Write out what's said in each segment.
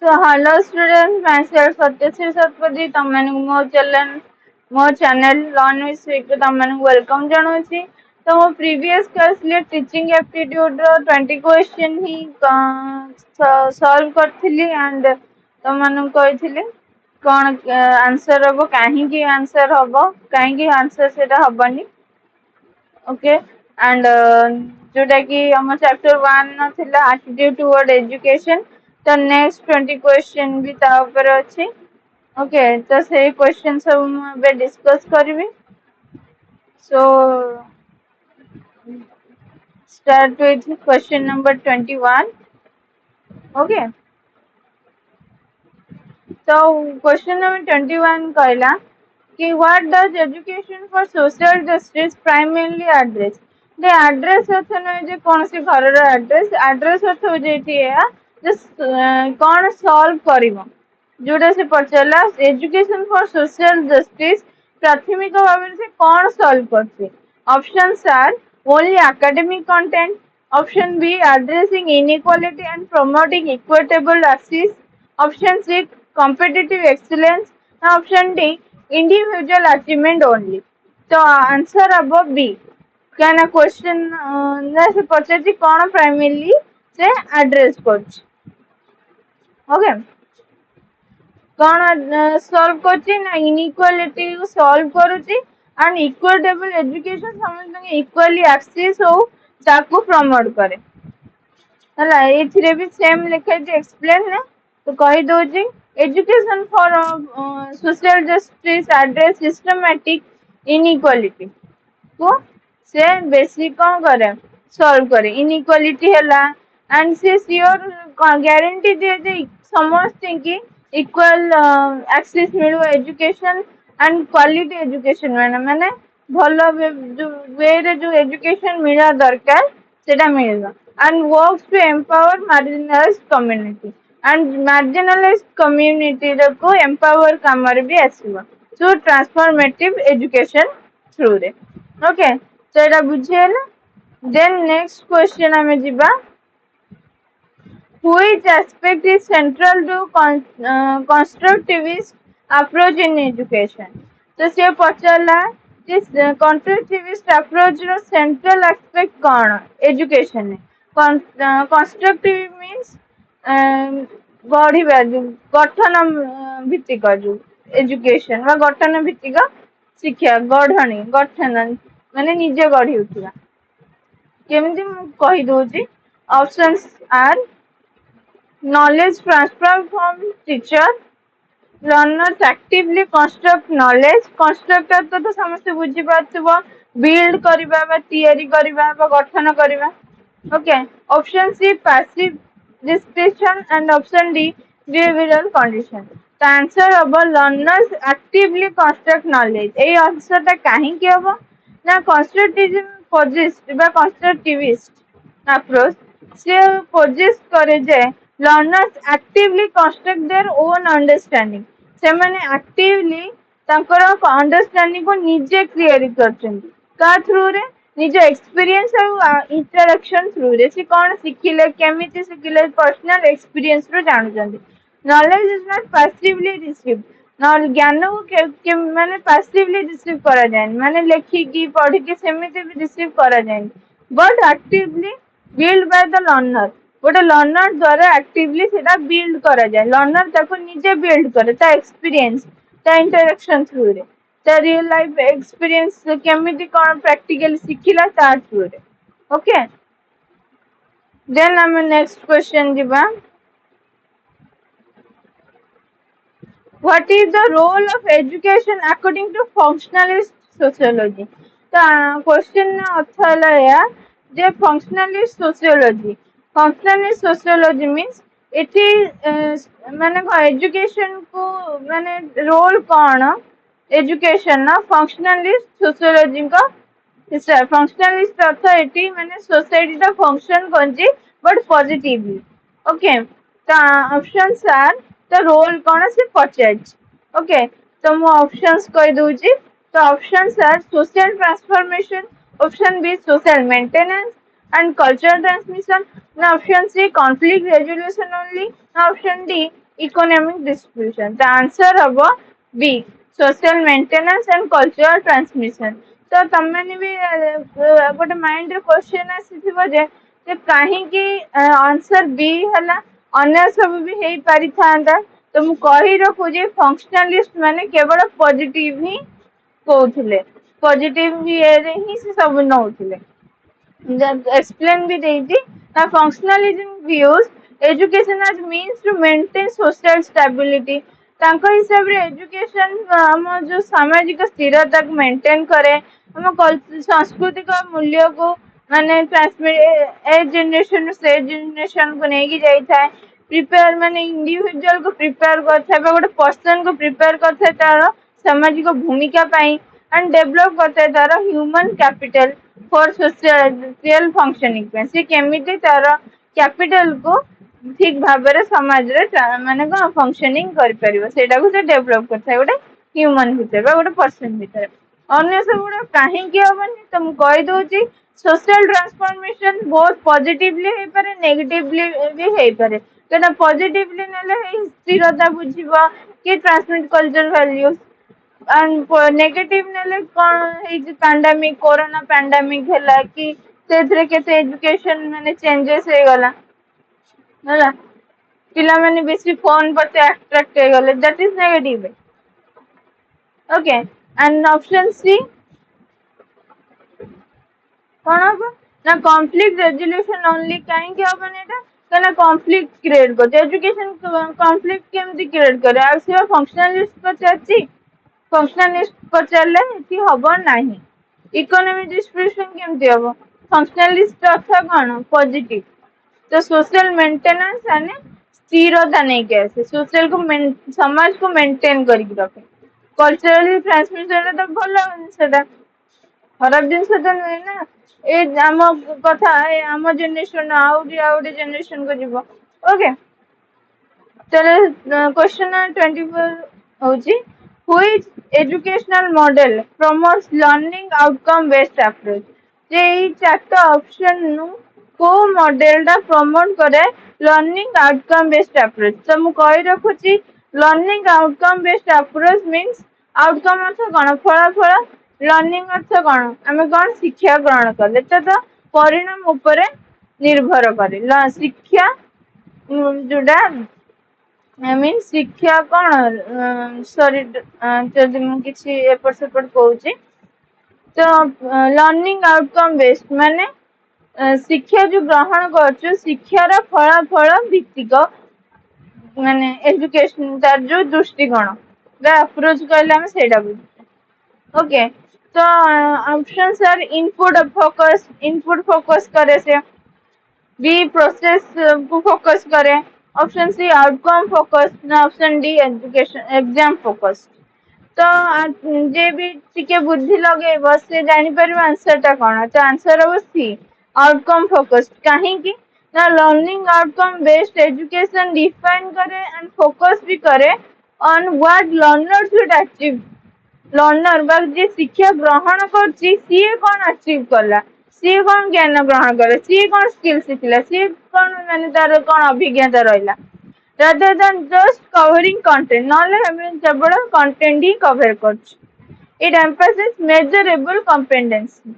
So hello students, myself Satyasri Satpathy. तमମାନଙ୍କୁ ମୋ channel Learn with Sweet ତମମାନଙ୍କୁ welcome ଜଣାଉଛି। ତ ମୋ previous class ରେ teaching aptitude ର 20 question ହିଁ solve କରିଥିଲି and ତମମାନଙ୍କୁ କହିଥିଲି କଣ answer ହବ, କାହିଁକି answer ହବ, କାହିଁକି answer ସେଟା ହବନି। ओके एंड जोटा कि हम चैप्टर 1 थिला एटीट्यूड टुवर्ड एजुकेशन तो नेक्स्ट 20 क्वेश्चन भी ता ऊपर अछि। ओके तो से क्वेश्चन सब मैं डिस्कस करी। So start with question number 21। Okay तो क्वेश्चन नंबर 21 कहला कि what does education for social justice primarily address. The address अर्थ नहीं जे कौन सी घर एड्रेस एड्रेस अर्थ हो जाती है कौन सॉल्व करिवो जोटा से पचारा एजुकेशन फॉर सोशल जस्टिस प्राथमिक भाव से कौन सॉल्व करছে। Options are only academic content, option B addressing inequality and promoting equitable access, option C competitive excellence, option D individual achievement only। तो आंसर अब बी क्या ना क्वेश्चन से पचार कौन प्राइमरली से एड्रेस कर ओके कौन सॉल्व कर ना इनइक्वालिटी सॉल्व करुच्ची एंड इक्विटेबल एजुकेशन समस्त इक्वाली एक्सेस हो ताकू प्रमोट करे हला एथिरे भी सेम लिखा है एक्सप्लेन ना तो कहि doji education for social justice address systematic inequality को से बेसी कौन करे सॉल्व करे इनइक्वालिटी हैला एंड से सियोर गारंटी दिए जे समस्त की इक्वल एक्सेस मिलू एजुकेशन एंड क्वालिटी एजुकेशन माने भलो वे रे जो एजुकेशन मिला दरकार सेटा मिलबा and works to empower marginalized community and marginalized community को एम्पावर काम रे भी आसीबा सो ट्रांसफॉर्मेटिव एजुकेशन थ्रू रे ओके तो एटा बुझियला। देन नेक्स्ट क्वेश्चन हमें जीबा which aspect is central to constructivist approach in education। तो से पचारा कंस्ट्रक्टिविस्ट अप्रोच रो सेंट्रल एस्पेक्ट कौन एजुकेशन में कंस्ट्रक्टिव मीन्स गढ़ा जो गठन भित्तिक जो एजुकेशन गठन भित्तिक शिक्षा गढ़णी गठन माने निजे गढ़ी उठा केमती कही दूची options are knowledge transfer from teacher, learners actively construct knowledge, constructor तो समस्त बुझी पाथबो build करिबा बा तैयारी करिबा बा गठन करिबा okay option C passive discussion and option D behavioral condition। तो आंसर हम learners actively construct knowledge A answer ता काहे की हम ना कंस्ट्रक्टिविज्म पॉजिस्ट बा कंस्ट्रक्टिविस्ट अप्रोच से पॉजिस्ट करे जे learners actively construct their own understanding से माने एक्टिवली तांकर अंडरस्टैंडिंग को निजे क्लियर करछन्ती का थ्रू रे निज एक्सपीरियंस और इंटरेक्शन थ्रू रे से कौन शिखिले केमिति शिखिले पर्सनल एक्सपीरियंस रो जानछन्ती। Knowledge is not passively received न ज्ञान को माने पैसिवली रिसीव करा जाए माने लेखिकी पढ़िकी सेमिति भी रिसीव करा जाए but actively build by the learner गोटे लर्नर द्वारा एक्टिवली सेटा बिल्ड करा जाए लर्नर ताको निजे बिल्ड करे ता एक्सपीरियंस ता इंटरेक्शन थ्रू रे ता रियल लाइफ एक्सपीरियंस केमिति कोन प्रैक्टिकली शिखिला ता थ्रू रे ओके। देन हम नेक्स्ट क्वेश्चन दिबा what is the role of education according to functionalist sociology। तो क्वेश्चन अर्थ है जे फंक्शनलिस्ट सोशियोलॉजी मीन्स इति माने एजुकेशन को माने रोल कौन एजुकेशन ना फंक्शनलिस्ट सोशियोलॉजी का फंक्शनलिस्ट अर्थ एटी माने सोसाइटी टा फंक्शन करछि बट पॉजिटिवली ओके। तो ऑप्शंस आर तो रोल कौन से पचार ओके तो मु ऑप्शंस कह दूची तो options are social transformation, option B social maintenance and cultural transmission, ना option C conflict resolution only, ना option D economic distribution. The answer habo B, social maintenance and cultural transmission. तो तमने भी गोटे माइंड रे क्वेश्चन आसीथिबो जे काहींकी answer B हला अन्य सब भी हेई पारि थांदा तो मु कहि रखुजे फंक्शनलिस्ट माने केवल पॉजिटिव ही कहउथिले पॉजिटिव ये रे ही से सब नउथिले explain भी देती now functionalism views education as means to maintain social stability तांको हिसाब रे एजुकेशन हम जो सामाजिक स्थिरता को मेंटेन करे हम सांस्कृतिक मूल्य को माने ट्रांसमिट ए जनरेशन से जनरेशन को नहीं की जाई था प्रिपेयर माने इंडिविजुअल को प्रिपेयर करथा बा गोटे पर्सन को प्रिपेयर करथा तार सामाजिक भूमिका पाई एंड डेवलप करता तार human capital for social functioning पे से केमिति तार कैपिटल को ठीक भाव में समाज रे माने को फंक्शनिंग कर परिबो सेटा को से डेवलप करथा गोटे ह्यूमन भीतर बा गोटे पर्सन भीतर अन्य सब गुड़ा कहीं हबनी तो मुझे कही दूसरी सोशल ट्रांसफॉर्मेशन बहुत पॉजिटिवली हो पारे नेगेटिवली भी हो पारे कहना पॉजिटिवली नेले स्थिरता बुझिबो कि transmit culture values and negative नेले कौन है पैंडेमिक कोरोना पैंडेमिक है कि से केते एजुकेशन माने चेंजेस हो गला होला पिला माने बेसी फोन पर अट्रैक्ट हो गले that is negative okay and option C कौन हम ना कॉन्फ्लिक्ट रेजोल्यूशन ओनली कहीं हबनी एटा कहना कॉन्फ्लिक्ट क्रिएट कर एजुकेशन कॉन्फ्लिक्ट केमती क्रिएट करे आ सिवा फंक्शनलिस्ट पचारची फंक्शनलिस्ट पचारले कि हब नाही इकोनॉमिक डिस्ट्रीब्यूशन केमती हबो फंक्शनलिस्ट अर्थ कौन पॉजिटिव तो सोशल मेंटेनेंस यानी स्थिरता नहीं के आसे सोशल को समाज को मेंटेन करके रखे कल्चरली ट्रांसमिशन तो भल जिनसा खराब जिन नुहे ना ए आम कथा आम जेनेरेशन आउटे जेनेरेशन को जीव ओके चलो क्वेश्चन 24 होची which educational model promotes learning outcome based approach जे ई चारटा ऑप्शन नु को मॉडल दा प्रमोट करे लर्निंग आउटकम बेस्ड अप्रोच तो मु कहि रखुची learning outcome based approach means outcome अर्थ कौन फलाफल लर्निंग अर्थ कौन आम कौन शिक्षा ग्रहण कले तो परिणाम उपरे निर्भर करे शिक्षा जोड़ा आई मीन शिक्षा कौन सॉरी जदि मु किछि एपट सेपट कहूची तो लर्निंग आउटकम बेस्ड माने शिक्षा जो ग्रहण कर शिक्षार फलाफल भित्तिक माने एजुकेशन तार जो दृष्टिकोण अप्रोच कहले आम सेटा बुझे ओके तो ऑप्शंस आर इनपुट फोकस करे से बी प्रोसेस को फोकस करे ऑप्शन सी आउटकम फोकस ना option D education exam focus तो जे भी टिके बुद्धि लगे से जानी परिबा आंसर टा कोन तो आंसर हो सी आउटकम फोकस कहीं की ना learning outcome based education define करे एंड फोकस भी करे on what learner should achieve learner बा जे शिक्षा ग्रहण करची सीए कौन अचीव कला सी कौन ज्ञान ग्रहण करे सी कौन स्किल शिखला सी कौन माने तार कौन अभिज्ञता रहिला rather than just covering content knowledge हमें केवल content ही cover करछ it emphasizes measurable competency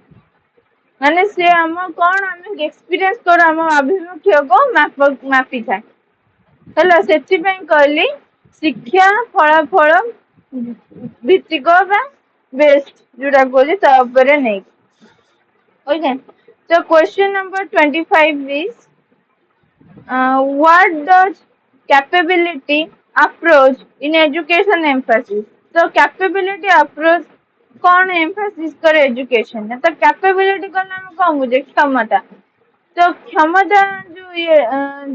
माने से हम कौन हम एक्सपीरियंस कर हम अभिमुख्य को मापी थाए हला सेति पई कहली शिक्षा फलाफल भित्तिक बा बेस्ट जोड़ा कहली ता ऊपर नहीं okay so question number 25 is what does capability approach in education emphasis so capability approach कौन एम्फेसिस करे एजुकेशन में तो कैपेबिलिटी का नाम कौन बुझे क्षमता तो क्षमता जो ये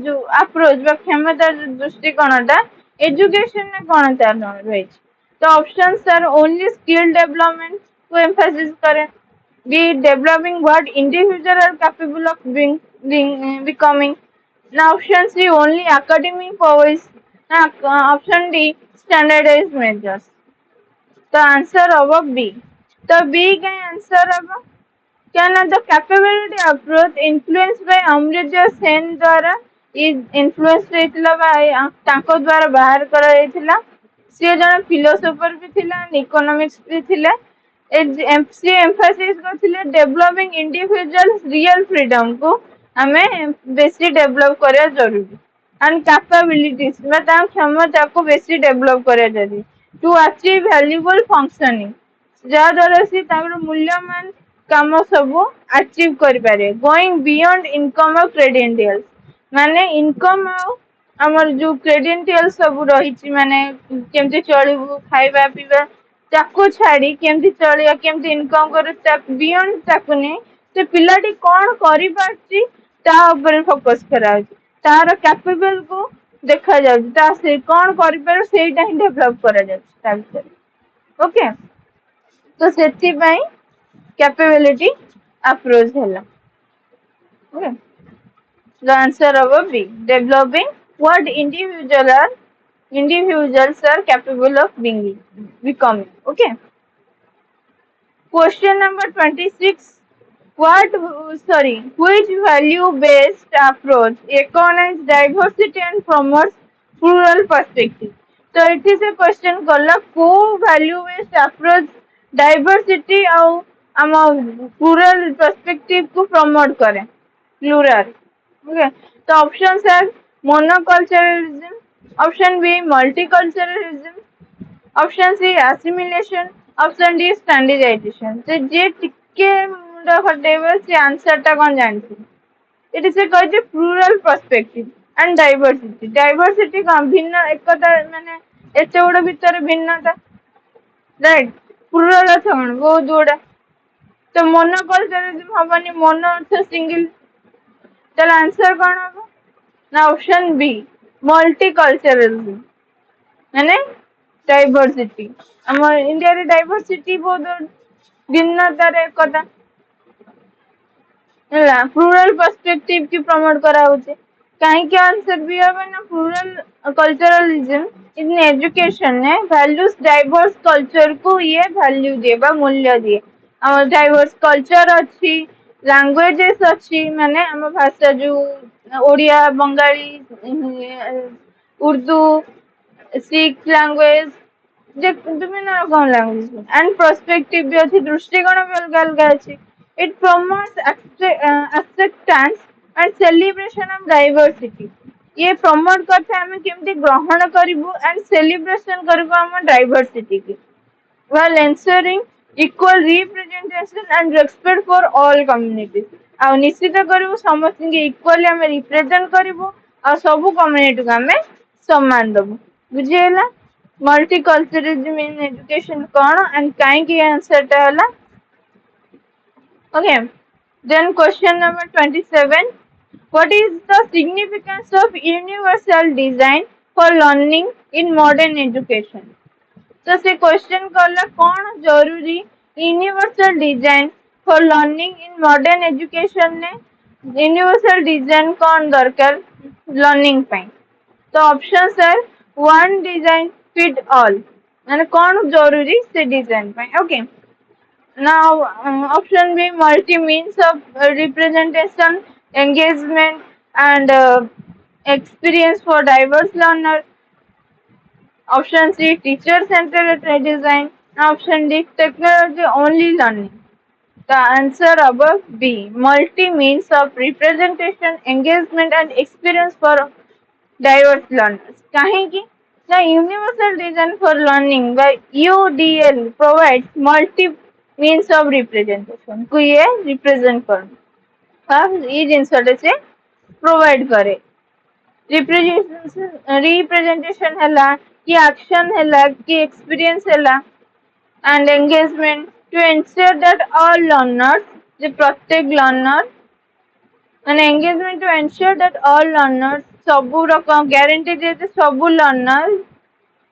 जो अप्रोच बा क्षमता दृष्टिकोणटा एजुकेशन में कौन तार रही तो options are only skill development को एम्फेसिस करे B developing what individual are capable of becoming now option C only academic powers option D standardized measures तो आंसर होगा बी तो बी का आंसर होगा क्या ना the capability approach influence by Amartya Sen द्वारा इनफ्लुएंस ହେଇଥିଲା ତାଙ୍କ ଦ୍ୱାରା ବାହାର କରାଯାଇଥିଲା। ସିଏ ଜଣେ ଫିଲୋସୋଫର ବି ଥିଲା, ଇକୋନୋମିକ୍ସ ବି ଥିଲେ। ସିଏ ଏମ୍ଫାସିସ୍ କରିଥିଲେ ଡେଭଲପିଂ ଇଣ୍ଡିଭିଜୁଆଲ ରିଅଲ ଫ୍ରିଡମ କୁ ଆମେ ବେଶୀ ଡେଭଲପ କରିବା ଜରୁରୀ। and capabilities ବା ତା କ୍ଷମତାକୁ ବେଶୀ ଡେଭଲପ କରିବା ଜରୁରୀ to achieve valuable functioning, ଯାହା ଦ୍ୱାରା ସେ ତାଙ୍କର ମୂଲ୍ୟବାନ କାମ ସବୁ achieve କରିପାରିବେ। going beyond income of credentials, ମାନେ income ଆଉ ଆମର ଯୋଉ credentials ସବୁ ରହିଛି, ମାନେ କେମିତି ଚଳିବୁ, ଖାଇବା ପିଇବା, ତାକୁ ଛାଡି କେମିତି ଚଳିବା, କେମିତି ଇନକମ କରିବୁ, ବିୟଣ୍ଡ ତାକୁ ନେଇ ସେ ପିଲାଟି କଣ କରିପାରୁଛି ତା ଉପରେ ଫୋକସ କରାଯାଉଛି। ତାର କ୍ୟାପେବଲ କୁ ଦେଖାଯାଉଛି, ତା ସେ କଣ କରିପାରିବ ସେଇଟା ହିଁ ଡେଭଲପ କରାଯାଉଛି ତା ଭିତରେ। ଓକେ, ତ ସେଥିପାଇଁ କ୍ୟାପେବିଲିଟି ଆପ୍ରୋଚ ହେଲା। Okay, the answer of B, developing what individuals are capable of becoming. Okay. Question number 26. Which value-based approach recognizes diversity and promotes plural perspective? So it is a question कला को value-based approach diversity और आम plural perspective को promote करे plural. Okay. The options are monoculturalism, option B multiculturalism, option C assimilation, option D standardization. तो जे टिके मुंडा खटेबे से answer टा कौन जानती? It is a कहते plural perspective and diversity. Diversity का भिन्न एकता माने एते गुड़ा भितर भिन्नता, right? Plural अर्थ कौन बहुत गुड़ा, तो monoculturalism हमानी mono अर्थ single, तो आंसर कौन होगा? ना ऑप्शन बी मल्टीकल्चरलिज्म, माने डाइवर्सिटी। हम इंडिया रे डाइवर्सिटी बहुत भिन्नतार एकता ହେଲା, ପ୍ଲୁରାଲ ପର୍ସପେକ୍ଟିଭ କି ପ୍ରମୋଟ କରାହଉଛି। କାହିଁକି ଆନ୍ସର ବି ହବ ନା ପ୍ଲୁରାଲ କଲଚରାଲିज्म इन एजुकेशन ने वैल्यूज डाइवर्स कल्चर को ये वैल्यू दिए बा मूल्य दिए। और डाइवर्स कल्चर अच्छी, लैंग्वेजेस अच्छी, माने हम भाषा जो ओडिया, बंगाली, उर्दू, सिख लैंग्वेज, ବିଭିନ୍ନ ରକମ ଲାଙ୍ଗୁଏଜ and perspective ବି ଅଛି, ଦୃଷ୍ଟିକୋଣ ବି ଅଲଗା ଅଲଗା ଅଛି। It promotes acceptance and celebration of diversity. ये प्रमोट करते हैं हमें केमती ग्रहण करिवु and celebration करिवु हम diversity की, while ensuring equal representation and respect for all communities. ଆଉ ନିଶ୍ଚିତ କରିବୁ ସମସ୍ତଙ୍କୁ ଇକ୍ୱାଲି ଆମେ ରିପ୍ରେଜେଣ୍ଟ କରିବୁ ଆଉ ସବୁ କମ୍ୟୁନିଟି କୁ ଆମେ ସମ୍ମାନ ଦବୁ। ବୁଝିହେଲା मल्टीकल्चरलिज्म इन एजुकेशन कौन एंड काइंकी आंसर टा होला। Okay, then question number 27. What is the significance of universal design for learning in modern education? तो से क्वेश्चन कला कौन जरूरी universal design for learning in modern education ने, यूनिवर्सल डिजाइन कौन दरकार लर्निंग पाई? तो ऑप्शंस है वन डिजाइन फिट ऑल, माने कौन जरूरी से डिजाइन पाई। Okay, now option B multi means of representation, engagement and experience for diverse learners. Option C teacher centered design. Option D technology only learning. The answer above B multi means of representation, engagement and experience for diverse learners. काहेंकि the universal design for learning by UDL provides multi means of representation को ये represent कर ये जिनसटे से provide करे। Representation है कि action है कि एक्सपीरियंस है and engagement to ensure that all learners, जो प्रत्येक लर्नर माने engagement to ensure that all learners सबू रकम गारंटी देते सबू learners,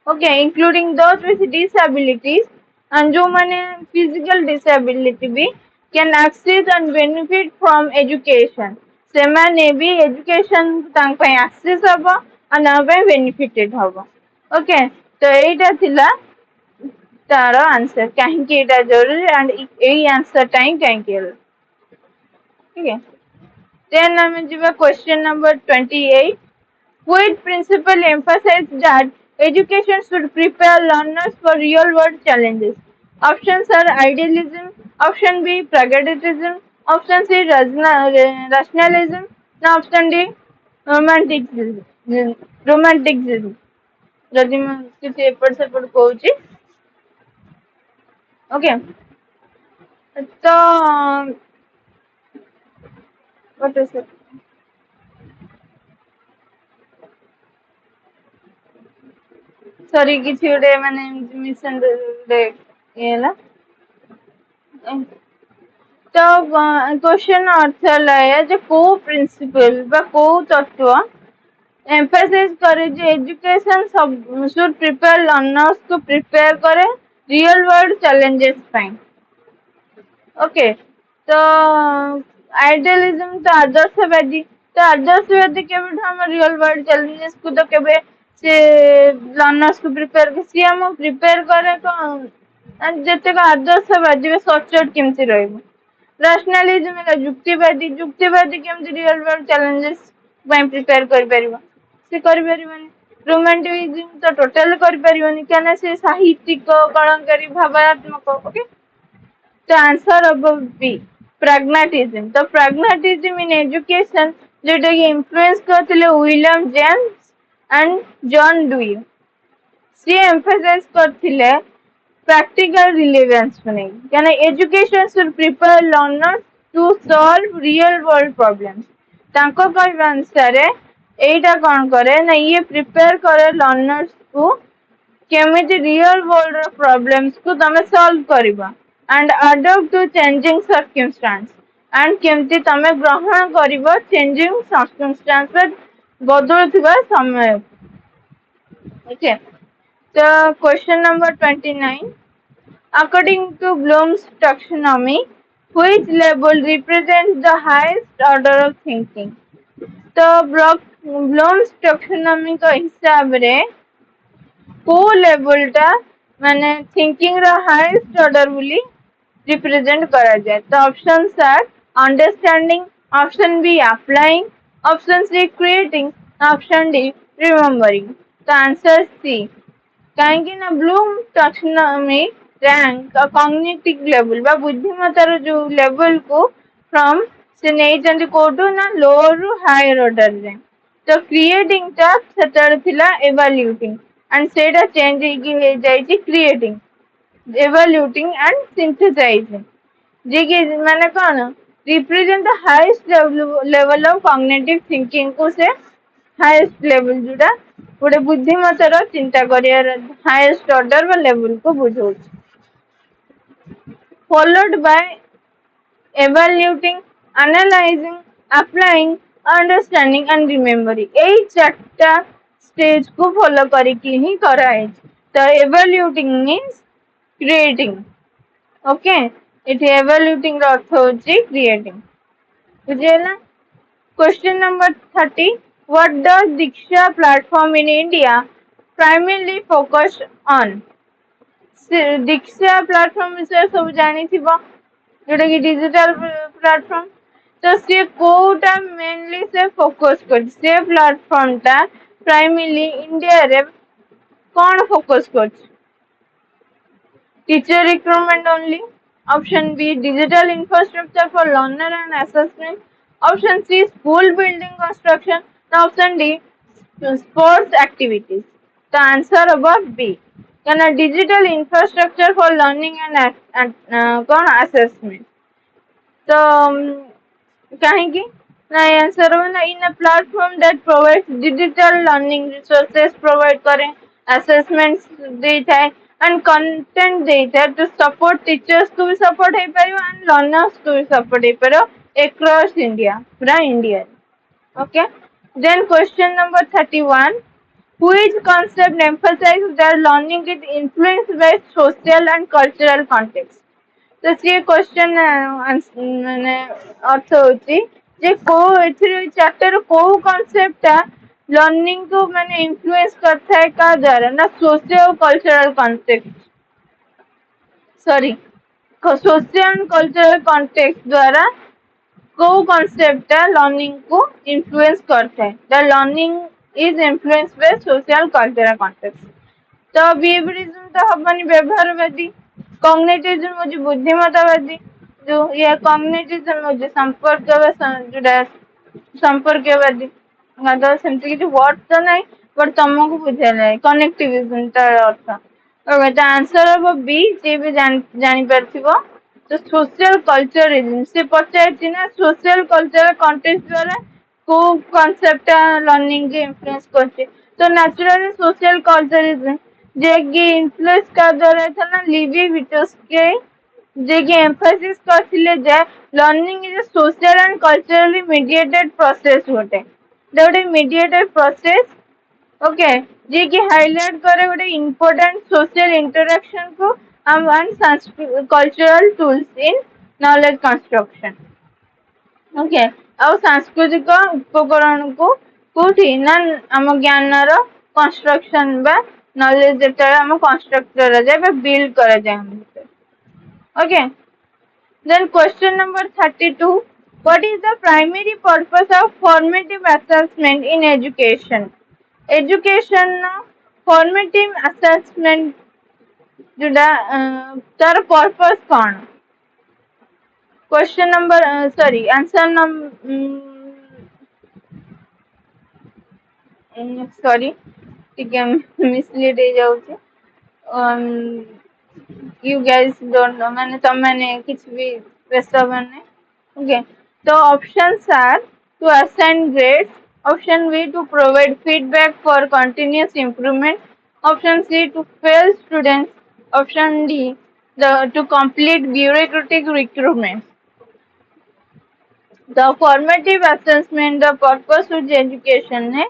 okay, including those with disabilities and जो माने फिजिकल डिसेबिलिटी भी can access and benefit from education, से माने भी एजुकेशन तांग पे एक्सेस हबो और ना पे बेनिफिटेड हबो। ओके, तो एटा थिला तार आंसर काहे एटा जरूरी एंड एई आंसर टाइम काहे के, ठीक है। Then ଆମେ ଯିବା question number 28. Which principle emphasizes that education should prepare learners for real world challenges? Options are idealism, option B pragmatism, option C rationalism, and option D romanticism. romanticism. ଯଦି ମୁଁ କିଛି ଏପଟ ସେପଟ କହୁଛି ଓକେ ତ ଗୋଟେ ସରି କିଛି ଗୋଟେ ମାନେ ମିଶନ ଇଏ ହେଲା ତ क्वेश्चन अर्थ ହେଲା ଯେ କୋଉ ପ୍ରିନ୍ସିପଲ ବା କୋଉ ତତ୍व emphasize करे ଯେ education should prepare learners to prepare करे real world challenges ପାଇଁ ओके तो आइडियलिज्म तो आदर्शवादी केବେठू हम रियल वर्ल्ड चैलेंजेस को तो केबे से लर्नर्स को प्रिपेयर सी हम प्रिपेयर करे जते आदर्शवादी सचोट केमती रहइबो रैशनलिज्म है जुक्तिवादी केमती रियल वर्ल्ड चैलेंजेस ପାଇଁ ପ୍ରିପେୟାର କରିପାରିବ ସେ କରିପାରିବନି ରୋମାଣ୍ଟିସିज्ମ ତ ଟୋଟାଲ କରିପାରିବନି କାହିଁକିନା ସେ ସାହିତ୍ୟିକ କଳଙ୍କାରୀ ଭାବାତ୍ମକ okay the answer above B pragmatism the pragmatism in education जोटा कि influence करथिले William James and John Dewey सी emphasize करथिले practical relevance को नहीं यानी education should prepare learners to solve real world problems तांको कहवा अनुसार एटा कौन करे ना ये प्रिपेयर करे लर्नर्स को केमिति रियल वर्ल्ड रो प्रॉब्लम्स को तमे सॉल्व करबा and adopt to changing circumstances and केमिति तमे ग्रहण करबो चेंजिंग सर्कमस्टेंस पर बदलुथिबा समय ओके तो question number 29 according to Bloom's taxonomy which label represents the highest order of thinking तो ब्लूम्स टैक्सोनॉमी का हिसाब रे को लेवल टा माने थिंकिंग रो हाईएस्ट ऑर्डर बोली रिप्रेजेंट करा जाए तो options are understanding option B applying option C creating option D remembering तो आंसर सी कहीं ना Bloom taxonomy rank cognitive level बा बुद्धिमत्तार जो लेवल को फ्रॉम से नहीं कोटू ना लोअर रु हायर ऑर्डर रे तो क्रिएटिंग टा सेटर थिला एवल्यूटिंग एंड सेटा चेंज हे जाई क्रिएटिंग एवल्यूटिंग एंड सिंथेसाइजिंग जे कि माने कोन represent the highest level of cognitive thinking को से हाईएस्ट लेवल जोटा गोटे बुद्धिमत्तार चिंता करियार हाईएस्ट ऑर्डर व लेवल को बुझाउछ followed by evaluating analyzing applying understanding and remembering एई चारटा स्टेज को फॉलो करके ही कराए तो evaluating means creating ओके इथे evaluating रो अर्थ होची creating बुझेला question number 30 what does Diksha platform in India primarily focus on Diksha platform विषय सब जानी थी जोटा कि डिजिटल प्लेटफॉर्म तो सी कोटा मेनली से फोकस कर से प्लेटफॉर्म टा प्राइमरली इंडिया रे कौन फोकस कर teacher recruitment only option B digital infrastructure for learner and assessment option C school building construction option D sports activities the answer above B can a digital infrastructure for learning and कौन assessment तो कहीं ना answer होना in a platform that provides digital learning resources provide करें assessments देता है and content देता है to support teachers को भी support है परियो and learners को भी support है परियो across India पूरा India okay then question number 31 which concept emphasizes that learning is influenced by social and cultural context तो ये क्वेश्चन माने अर्थ होची जे को एथिरे चैप्टर को कांसेप्ट लर्निंग को माने इन्फ्लुएंस करता है का द्वारा ना socio cultural context sorry socio and cultural context द्वारा को कॉन्सेप्ट लर्निंग को इन्फ्लुएंस करता है. The learning is influence by social cultural context. तो बिहेवियरिज्म तो हमारी व्यवहारवादी. कॉग्निटिविज्म मुझे बुद्धिमत्तावादी. जो ये कॉग्निटिविज्म मुझे संपर्क संपर्कवादी. तो सेमती किसी वर्ड तो नहीं बट तुमको बुझेला कनेक्टिविज्म तार अर्थ. ओके तो आंसर हम बी जे भी जानी पारथिबो. तो सोशल कल्चरिज्म से पचार ना सोशल कल्चरल कॉन्टेक्स्ट द्वारा को कॉन्सेप्ट लर्निंग के इन्फ्लुएंस करছে. तो नेचुरली सोशल कल्चरिज्म जे कि इन्फ्लुएंस का द्वारा था ना लिवी विटोस्के जे कि एम्फासिस करथिले जे learning is a social and culturally mediated process गोटे. गोटे मीडिएटेड प्रोसेस. ओके जे कि हाईलाइट करे गोटे इम्पोर्टेंट सोशल इंटरेक्शन को and cultural tools in knowledge construction. Okay आउ सांस्कृतिक उपकरण को कोठी ना आम ज्ञान कंस्ट्रक्शन बा नॉलेज जेटा आम कंस्ट्रक्ट करा जाए बा बिल्ड करा जाए. Okay then question number 32. What is the primary purpose of formative assessment in education? Education formative assessment जोटा तार पर्पस कौन. Question number sorry answer sorry टिके मिसलीड हो जाउची. यू गाइस डोंट नो माने तुम मैंने किछ भी प्रेसर बने. ओके तो options are to assign grades. Option B to provide feedback for continuous improvement. Option C to fail students. Option D to complete bureaucratic recruitment. The formative assessment, the purpose of education है.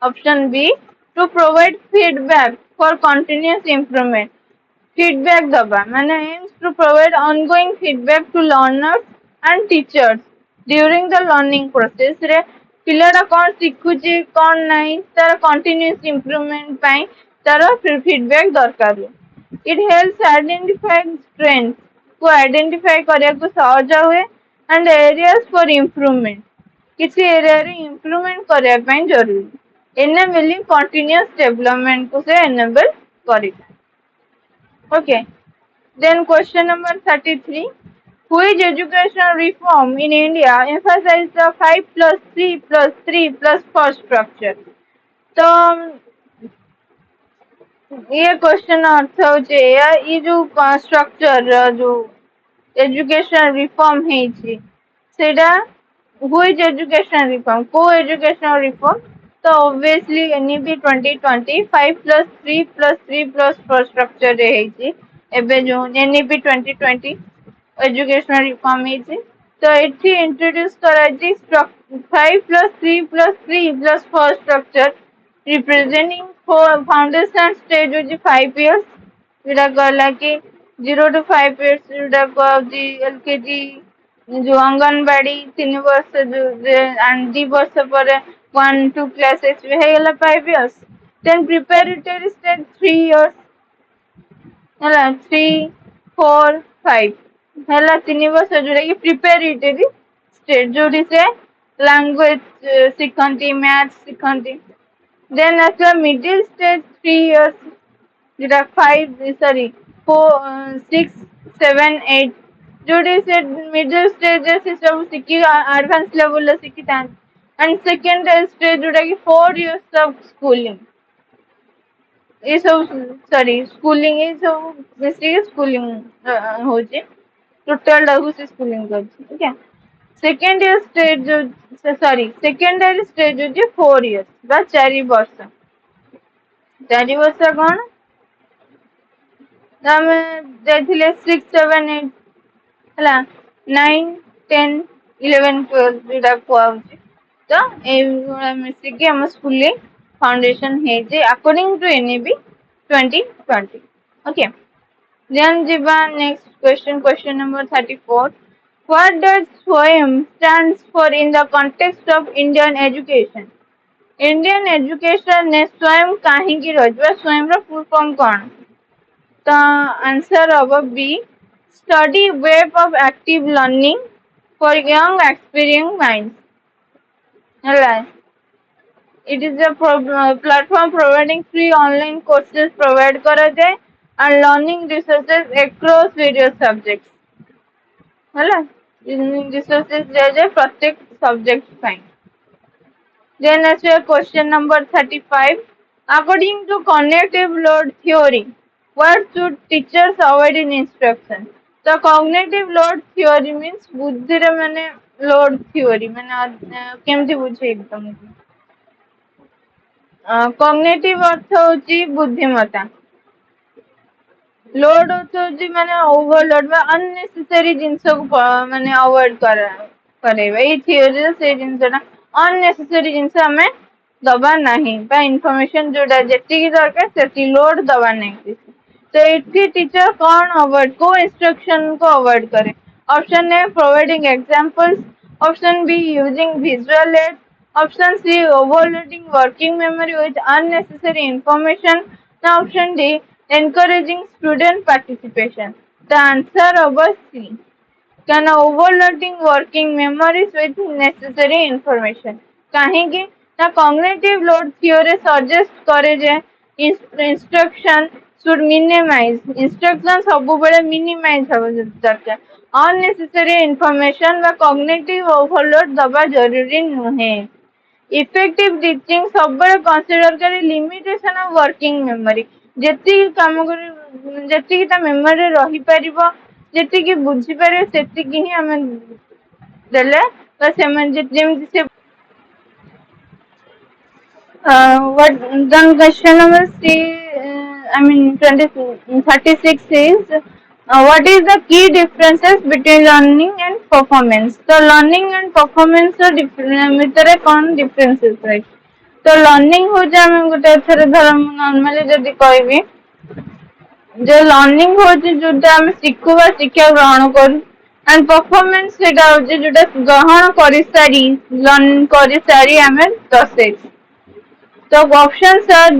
Option B to provide feedback for continuous improvement. Feedback दबा मैंने aims to provide ongoing feedback to learners and teachers during the learning process रे पिलाटा कौन शिखुची कौन नहीं तार continuous improvement पाई तार feedback दरकार. It helps identify strengths को identify करिया को सहज हुए and areas for improvement. किसी एरिया रे इम्प्रूवमेंट करिया ପାଇଁ जरूरी. enabling continuous development को से enable करिता. Okay. Then question number 33. Which educational reform in India emphasized the 5+3+3+4 structure? तो ये क्वेश्चन अर्थ होचे ये जो स्ट्रक्चर जो एजुकेशन रिफॉर्म है सेटा व्हिच एजुकेशन रिफॉर्म को एजुकेशन रिफॉर्म. तो ऑब्वियसली एनईपी 2020 5+3+3+4 स्ट्रक्चर रे है एबे जो एनईपी 2020 एजुकेशन रिफॉर्म है. तो एठी इंट्रोड्यूस कराई 5+3+3+4 structure representing for foundation stage होची 5 years. जोटा कहला कि 0 to 5 years जोटा कहउची एलकेजी जो अंगनबाड़ी 3 वर्ष जो एंड 2 वर्ष पर 1 2 क्लासेस भी है गला 5 years. then preparatory stage 3 years ହେଲା 3 4 5 ହେଲା 3 वर्ष जोटा कि preparatory stage जोटी से language शिखंती मैथ शिखंती. then after middle stage 3 years जोटा 5 sorry 4 6 7 8 जोटी से मिडिल स्टेज से सब शिखी एडवांस लेवल शिखी था. एंड सेकेंड स्टेज जोटा कि 4 years ऑफ स्कूलिंग ये सब सॉरी स्कूलिंग ये सब बेसिक स्कूलिंग होचे टोटल डाकू से स्कूलिंग करछि. ठीक है. सेकेंड ईयर स्टेज जो सॉरी सेकेंडरी स्टेज होचे 4 years बा 4 वर्ष. 4 वर्ष कौन ଆମେ ଯାଇଥିଲେ 6 7 8 ହେଲା 9 10 11 12 जोटा कुआउची. तो ए मिसिकी हम स्कूलिंग फाउंडेशन है जे according to NEP 2020. Okay then jiba next question number 34. What does SWAYAM stands for in the context of Indian education? Indian education ने स्वयं काहींकी रहिबा स्वयं रो फुल फॉर्म कोन. तो आंसर अब B study web of active learning for young experienced minds. Hello. It is a platform providing free online courses provide କରାଯାଏ and learning resources across various subjects. ହେଲା resources ଦିଆଯାଏ ପ୍ରତ୍ୟେକ subject ପାଇଁ. Then ଆସିବ question number 35. According to cognitive load theory, what should teachers avoid in instruction? The cognitive load theory means ବୁଦ୍ଧିରେ ମାନେ load theory ମାନେ କେମିତି ବୁଝେଇବି ତମକୁ? କଗ୍ନେଟିଭ ଅର୍ଥ ହଉଛି ବୁଦ୍ଧିମତ୍ତା, ଲୋଡ ଅର୍ଥ ହଉଛି ମାନେ ଓଭରଲୋଡ ବା ଅନନେସେସାରୀ ଜିନିଷକୁ ମାନେ ଆଭଏଡ କରେଇବା। ଏଇ ଥିଓରିରେ ସେଇ ଜିନିଷଟା ଅନନେସେସାରୀ ଜିନିଷ ଆମେ ଦବା ନାହିଁ ବା ଇନଫର୍ମେସନ ଯୋଉଟା ଯେତିକି ଦରକାର ସେତିକି ଲୋଡ ଦବା ନାହିଁ। ତ ଏଠି ଟିଚର କଣ ଆଭଏଡ କୋଉ ଇନଷ୍ଟ୍ରକ୍ସନ କୁ ଆଭଏଡ କରେ? Option A providing examples, option B using visual aid, option C overloading working memory with unnecessary information, now option D encouraging student participation. The answer was C, can overloading working memories with necessary information। କାହିଁକି ନା cognitive load theory suggest କରେ ଯେ instruction should minimize, instruction ସବୁବେଳେ minimize ହବା ଦରକାର, unnecessary information ବା cognitive overload ଦବା ଜରୁରୀ ନୁହେଁ। ଇଫେକ୍ଟିଭ ଟିଚିଂ ସବୁବେଳେ କନସିଡର କରେ ଲିମିଟେସନ ଅଫ ୱାର୍କିଂ ମେମୋରି, ଯେତିକି କାମ କରି ଯେତିକି ତା ମେମୋରିରେ ରହିପାରିବ, ଯେତିକି ବୁଝିପାରିବ ସେତିକି ହିଁ ଆମେ ଦେଲେ ତ ସେମାନେ ଯେମିତି ସେ what then question number C, I mean 36 is what is the key differences between learning and performance? So learning and performance ଭିତରେ କଣ differences ରହିଛି? ତ learning ହଉଛି ଆମେ ଗୋଟେ ଏଥର ଧର ମୁଁ normally ଯଦି କହିବି ଯେ learning ହଉଛି ଯୋଉଟା ଆମେ ଶିଖୁ ବା ଶିକ୍ଷା ଗ୍ରହଣ କରୁ and performance ସେଇଟା ହଉଛି ଯୋଉଟା ଗ୍ରହଣ କରିସାରି ଆମେ ଦର୍ଶେଇଛୁ। So options are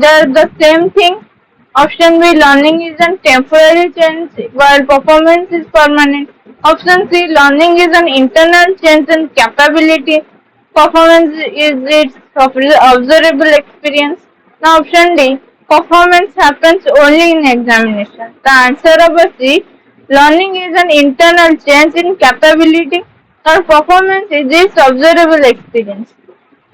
they're the same thing. Option B, learning is a temporary change while performance is permanent. Option C, learning is an internal change in capability. Performance is its observable experience. Now option D, performance happens only in examination. The answer of C, learning is an internal change in capability or performance is its observable experience।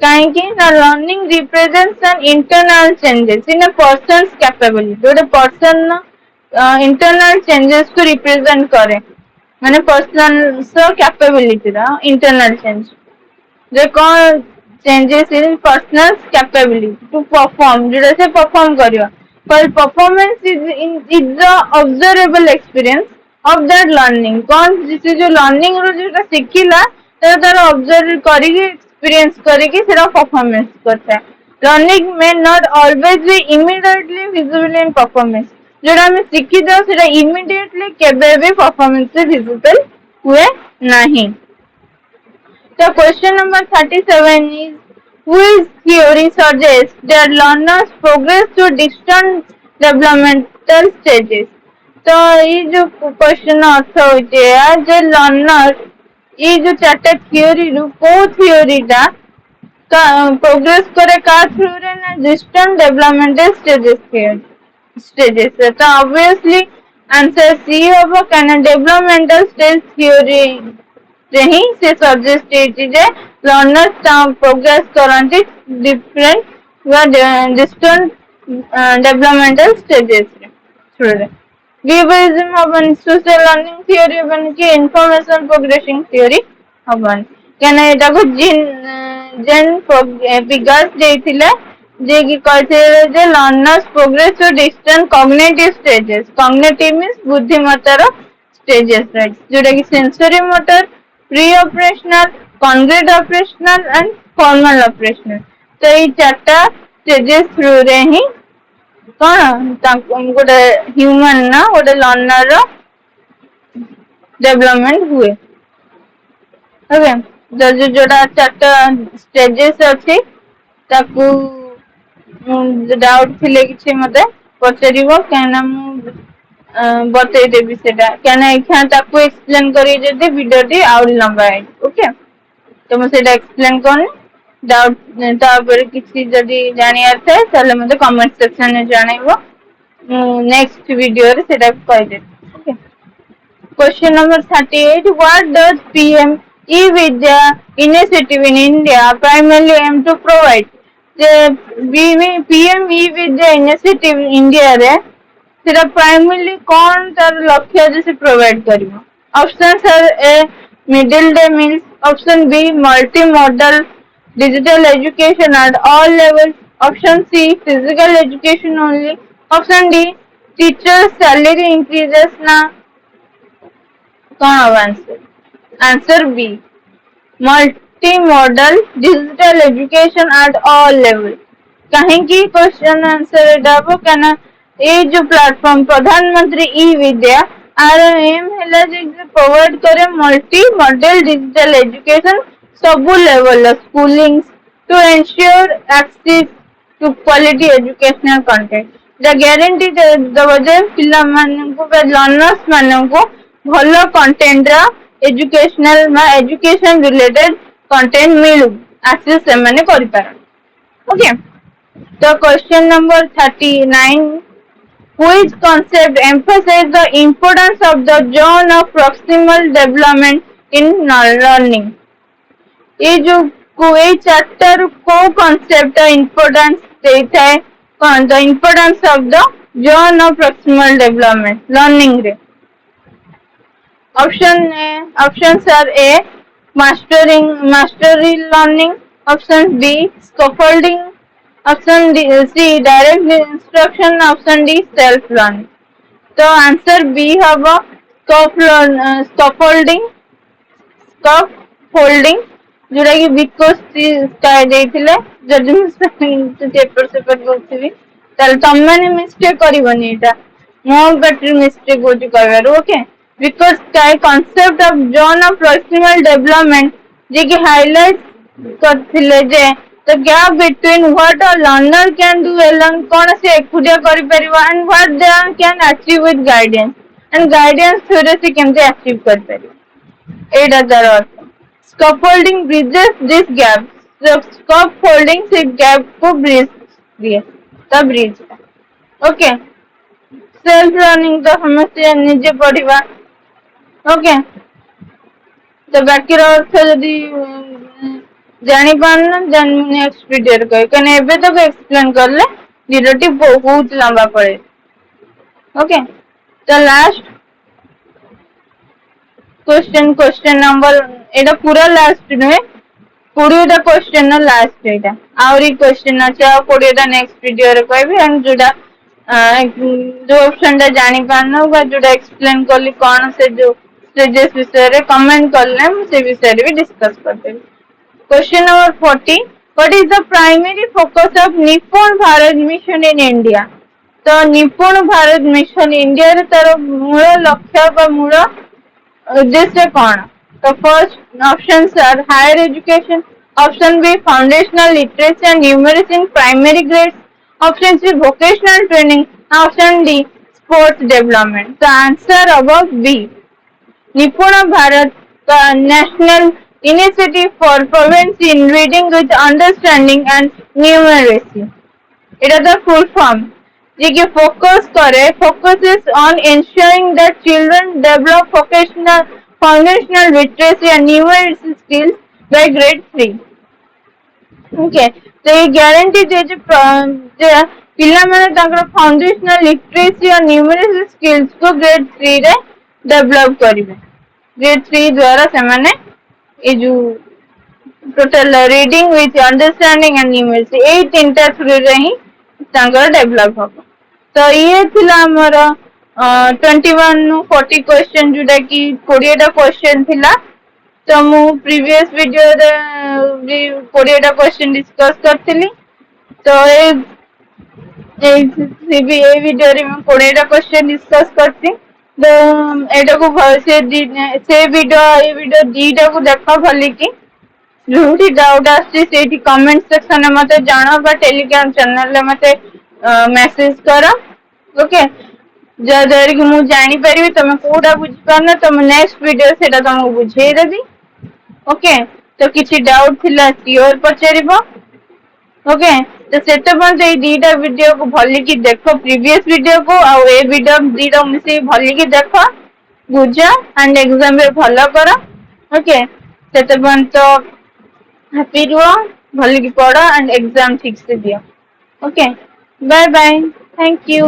କାହିଁକି ନା learning represents an internal changes in a person's capability, ଗୋଟେ person internal changes କୁ represent କରେ, ମାନେ person's କ୍ୟାପାବିଲିଟିର internal change ଯେ କଣ changes in personal capability to perform, ଯୋଉଟା ସେ ପରଫର୍ମ କରିବ। While performance is the observable experience of that learning, କଣ ସେ ଯୋଉ ଲର୍ଣ୍ଣିଂ ରୁ ଯୋଉଟା ଶିଖିଲା ସେଟା ତାର ଅବଜର୍ଭ କରିକି ଏକ୍ସପିରିଏନ୍ସ କରିକି ସେଟା ପରଫର୍ମାନ୍ସ କରିଥାଏ। Learning may not always be immediately visible in performance, ଯୋଉଟା ଆମେ ଶିଖିଥାଉ ସେଟା immediately କେବେ ବି performance ରେ visible ହୁଏ ନାହିଁ। So question number 37 is which theory suggests that learners progress to distant developmental stages? तो ये जो क्वेश्चन अर्थ होचे जे लर्नर ये जो चार्टा थियोरी रू को थियोरी टा प्रोग्रेस करे का थ्रू रे ना डिस्टेंट डेवलपमेंटल स्टेजेस तो ऑब्वियसली आंसर सी होबो काना डेवलपमेंटल स्टेज थियोरी रे ही से सजेस्ट ହେଇଛି ଯେ ଲର୍ନର୍ସ ପ୍ରୋଗ୍ରେସ କରନ୍ତି ଡିଫରେଣ୍ଟ ବା ଡିଷ୍ଟେଣ୍ଟ ଡେଭଲପମେଣ୍ଟାଲ ଷ୍ଟେଜେସରେ ଥ୍ରୁରେ। ରିଭିଜନ ହବନି, ସୋସିଆଲ ଲର୍ନିଂ ଥିଓରି ହବନି କି ଇନଫର୍ମେସନ ପ୍ରୋଗ୍ରେସିଂ ଥିଓରି ହବନି, କାହିଁକିନା ଏଟାକୁ ଜେନ୍ ବିଗାସ ଦେଇଥିଲେ ଯିଏ କି କହିଥିଲେ ଯେ learners progress to distinct cognitive stages, cognitive means ବୁଦ୍ଧିମତ୍ତାର ଷ୍ଟେଜେସ ରହିଛି ଯୋଉଟା କି sensory motor, pre operational, concrete operational and formal operational. ତ ଏଇ ଚାରିଟା ଷ୍ଟେଜେସ ଥ୍ରୁରେ ହିଁ କଣ ଗୋଟେ ହ୍ୟୁମାନ ନା ଗୋଟେ ଲର୍ନର ର ଡେଭଲପମେଣ୍ଟ ହୁଏ। ଓକେ, ଯୋଉଟା ଚାରିଟା ଷ୍ଟେଜେସ ଅଛି ତାକୁ ଡାଉଟ ଥିଲେ କିଛି ମତେ ପଚାରିବ, କାହିଁକିନା ମୁଁ बतईदेवी सेटा क्या एक्सप्लेन करी वीडियो टी आउरी लंबा है ओके तो मुझे एक्सप्लेन करनी डाउट किसी जदि जानियार थाए ताले मते कमेंट सेक्शन में जानइबो नेक्स्ट वीडियो रे सेटा कहिदेबी okay question number 38 what does PM e-Vidya initiative in India primarily aim to provide जे PM e-Vidya initiative इंडिया रे सेटा प्राइमरली कौन तार लक्ष्य जे से प्रोवाइड करिवो option sir A middle day meals option B multi modal digital education at all levels option C physical education only option D teachers salary increases ना कौन होगा answer B multi modal digital education at all level कहीं question answer एटा क्या ये जो platform प्रधानमंत्री e Vidya आर एम है प्रोवाइड करे मल्टी मॉडल डिजिटल एजुकेशन सबू level schooling to ensure access to quality educational content guarantee दब जे पिला लर्नर्स मानू भल content educational education related content मिलू आक्सेस से माने करि पारन ओके तो question number 39 which concept emphasize the importance of the zone of proximal development in learning ये जो कोई चैप्टर को concept importance देता है the importance of the zone of proximal development learning रे options are A mastery learning option B scaffolding option C direct instruction option D self learning तो answer B हम scaffolding जोटा कि because जदि paper shaper बोलती तुम मैंने mistake करबनी एटा मो बैटरी मिस्टेक हो कहबार okay because concept of zone of proximal development जे कि हाइलाइट करथिले जे the gap between what a learner can do alone कौन से एकुटिया करि परिबा and what they can achieve with guidance and guidance through से केमते अचीव कर परिबा एटा तार अर्थ scaffolding bridges this gap so scaffolding से gap को bridge दिए ता bridge ओके सेल्फ लर्निंग तो समस्या निजे पढ़िबा ओके तो बाकी अर्थ जदि जानी पारना नेक्स्ट वीडियो कह कहने एबे तक एक्सप्लेन करले वीडियो टी बहुत लंबा पड़े ओके तो लास्ट क्वेश्चन नंबर एटा पूरा लास्ट नुहे 20टा क्वेश्चन लास्ट एटा आउरी क्वेश्चन अछि आ 20टा नेक्स्ट वीडियो रे कहबी एंड जोटा जो ऑप्शन टा जानी पारना बा जोटा एक्सप्लेन करली कोन से जो स्टेजेस विषय रे कमेंट करले से विषय रे भी डिस्कस करते Question number 40. What is the primary focus of Nippon Bharat Mission in India? तो निपुण भारत मिशन इंडिया रे तार मूल लक्ष्य बा मूल उद्देश्य कौन तो first option are higher education option B foundational literacy and numeracy in primary grades option C vocational training option D sports development तो answer above B Nipun Bharat का national Initiative for Fluency in Reading with Understanding and Numeracy. It is the full form. J focuses on ensuring that children develop foundational literacy and numeracy skills by grade 3. Okay. तो ये guarantee जे पिला माने foundational literacy और numeracy skills को grade 3 रे develop करिवे. grade 3 द्वारा से माने ये जो total reading with understanding and numeracy ए तीनटा थ्रू रे ही तांकर डेवलप हो तो ये थिला हमर 21 नु 40 क्वेश्चन जोटा कि 20 टा क्वेश्चन थिला तो मु प्रीवियस वीडियो रे 20 टा क्वेश्चन डिस्कस करथिली तो ए वीडियो रे मैं 20 टा क्वेश्चन डिस्कस करथि तो एटा को से वीडियो दीटा को देख भली कि जो डाउट आसी कमेंट सेक्शन में मत जान टेलीग्राम चैनल में मत मेसेज कर ओके जहाँद्वारा कि मुझे जानीपरि तुम कौटा बुझीपार तुम नेक्स्ट वीडियो से तुमको बुझेदेवी ओके तो किसी डाउट थिला सियोर पचार ओके तो से ये दीटा वीडियो को भलिकी देख प्रीवियस वीडियो को आउ ए वीडियो दीटा मिसे भलिकी देख बुझ एंड एग्जाम रे भल कर ओके से तो हैप्पी रुह भलिकी पढ़ एंड एग्जाम ठीक से दियो okay bye bye thank you.